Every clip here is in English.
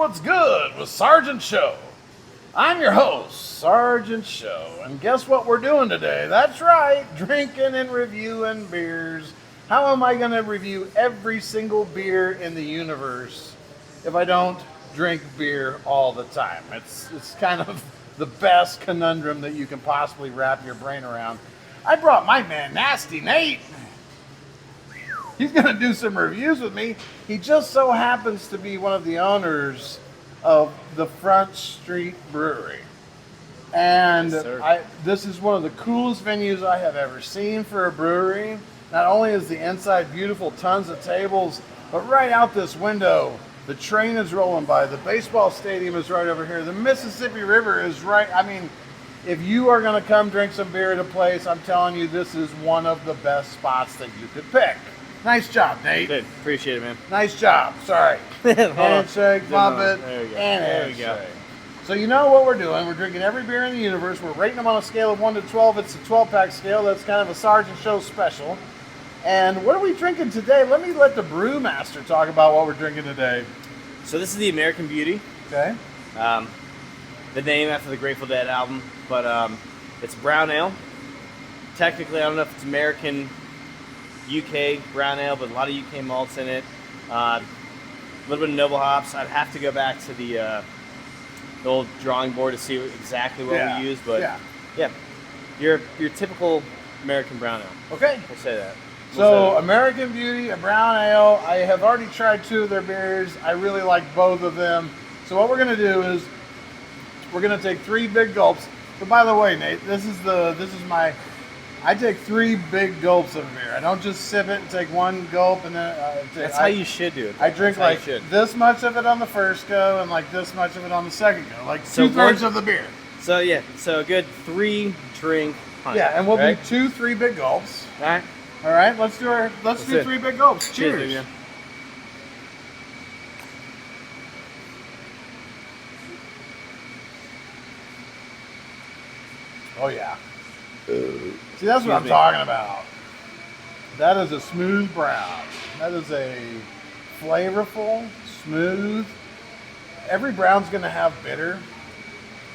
what's good with Sergeant Show. I'm your host, Sergeant Show, and guess what we're doing today? That's right, drinking and reviewing beers. How am I going to review every single beer in the universe if I don't drink beer all the time? It's kind of the best conundrum that you can possibly wrap your brain around. I brought my man, Nasty Nate. He's going to do some reviews with me. He just so happens to be one of the owners of the Front Street Brewery. And Yes, this is one of the coolest venues I have ever seen for a brewery. Not only is the inside beautiful, tons of tables, but right out this window, the train is rolling by. The baseball stadium is right over here. The Mississippi River is right. I mean, if you are going to come drink some beer at a place, I'm telling you, this is one of the best spots that you could pick. Nice job, Nate. Good. Appreciate it, man. Nice job. Sorry. Handshake, bump it, There we go. and There we handshake. go. So you know what we're doing. We're drinking every beer in the universe. We're rating them on a scale of 1 to 12. It's a 12-pack scale. That's kind of a Sergeant Show special. And what are we drinking today? Let the brewmaster talk about what we're drinking today. So this is the American Beauty. Okay. The name after the Grateful Dead album, but it's brown ale. Technically, I don't know if it's American, UK brown ale, but a lot of UK malts in it. A little bit of noble hops. I'd have to go back to the old drawing board to see exactly what we use, but yeah, your typical American brown ale. Okay. We'll say that. So American Beauty, a brown ale. I have already tried 2 of their beers. I really like both of them. So what we're gonna do is we're gonna take 3 big gulps. But by the way, Nate, I take 3 big gulps of beer. I don't just sip it and take 1 gulp and then That's how you should do it. I drink like this much of it on the first go and like this much of it on the second go, like 2/3 of the beer. So yeah, so a good 3 drink pint. Yeah, and we'll right? do 3 big gulps. All right. All right, let's do 3 big gulps. Cheers. Cheers, man. Oh yeah. See, that's what I'm talking about. That is a smooth brown. That is a flavorful, smooth. Every brown's going to have bitter,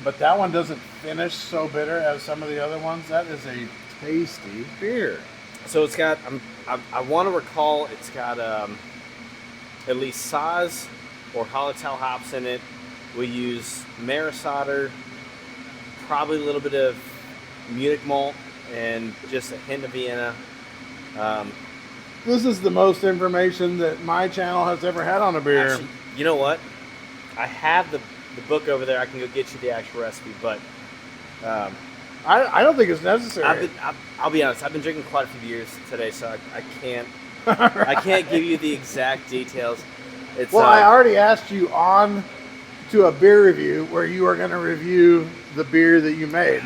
but that one doesn't finish so bitter as some of the other ones. That is a tasty beer. So it's got, I want to recall it's got at least Saaz or Hallertau hops in it. We use Maris Otter, probably a little bit of Munich malt, and just a hint of Vienna. This is the most information that my channel has ever had on a beer. Actually, you know what? I have the book over there. I can go get you the actual recipe, but I don't think it's necessary. I'll be honest. I've been drinking quite a few beers today, so I can't I can't give you the exact details. It's I already asked you on to a beer review where you are going to review the beer that you made.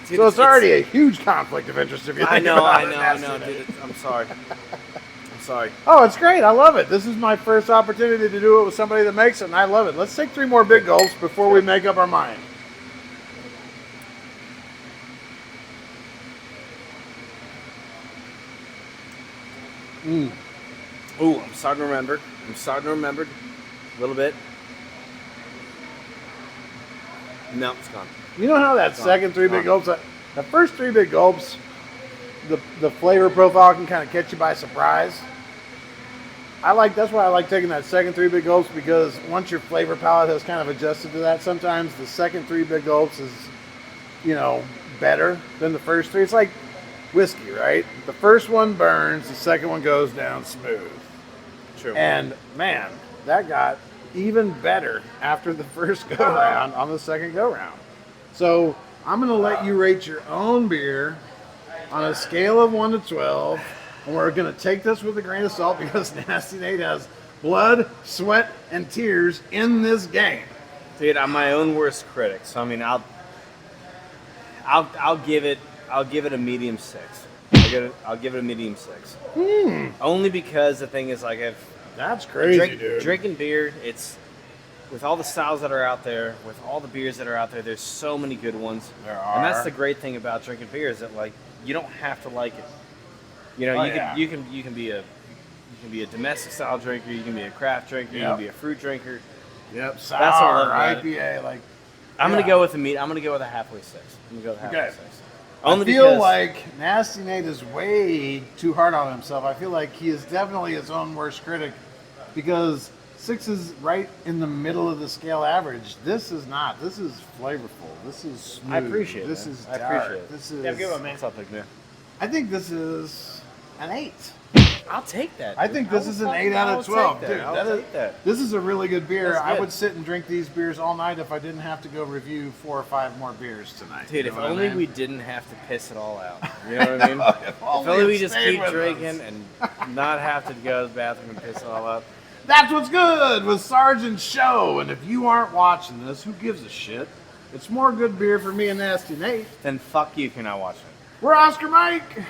Dude, So it's already a huge conflict of interest if you think about it. I know, dude. I'm sorry. I'm sorry. Oh, it's great. I love it. This is my first opportunity to do it with somebody that makes it, and I love it. Let's take 3 more big gulps before we make up our mind. Ooh, I'm starting to remember. A little bit. No, it's gone. You know how that second 3 big gulps, the first 3 big gulps, the flavor profile can kind of catch you by surprise. That's why I like taking that second 3 big gulps, because once your flavor palate has kind of adjusted to that, sometimes the second 3 big gulps is, better than the first 3. It's like whiskey, right? The first one burns, the second one goes down smooth. True. And man, that got even better after the first go round on the second go round. So I'm going to let you rate your own beer on a scale of 1 to 12. And we're going to take this with a grain of salt because Nasty Nate has blood, sweat, and tears in this game. Dude, I'm my own worst critic. So I mean, I'll give it a medium 6. I'll give it a medium 6. Only because the thing is, like, That's crazy, dude. Drinking beer, it's with all the styles that are out there, with all the beers that are out there, there's so many good ones. There are. And that's the great thing about drinking beer, is that, like, you don't have to like it. You can be a domestic style drinker, you can be a craft drinker, you can be a fruit drinker. Yep, sour That's what I love about it. IPA. Like, I'm yeah. gonna go with the meat. I'm gonna go with a halfway 6. I'm gonna go with a halfway Okay. 6. I Only feel because like Nasty Nate is way too hard on himself. I feel like he is definitely his own worst critic because 6 is right in the middle of the scale average. This is not. This is flavorful. This is smooth. I appreciate it. This man. is I dark. appreciate it. This is. Yeah, give it, man. Something new. I think this is an 8. I'll take that. I think this is an 8 out of 12, dude. I'll take that. This is a really good beer. That's I good. would sit and drink these beers all night if I didn't have to go review 4 or 5 more beers tonight. Dude, You if know what I only mean? we didn't have to piss it all out. You know what I mean? If If only it we just stayed keep with drinking us. and not have to go to the bathroom and piss it all up. That's what's good with Sergeant Show. And if you aren't watching this, who gives a shit? It's more good beer for me and Nasty Nate. Then fuck you if you're not watching it. We're Oscar Mike.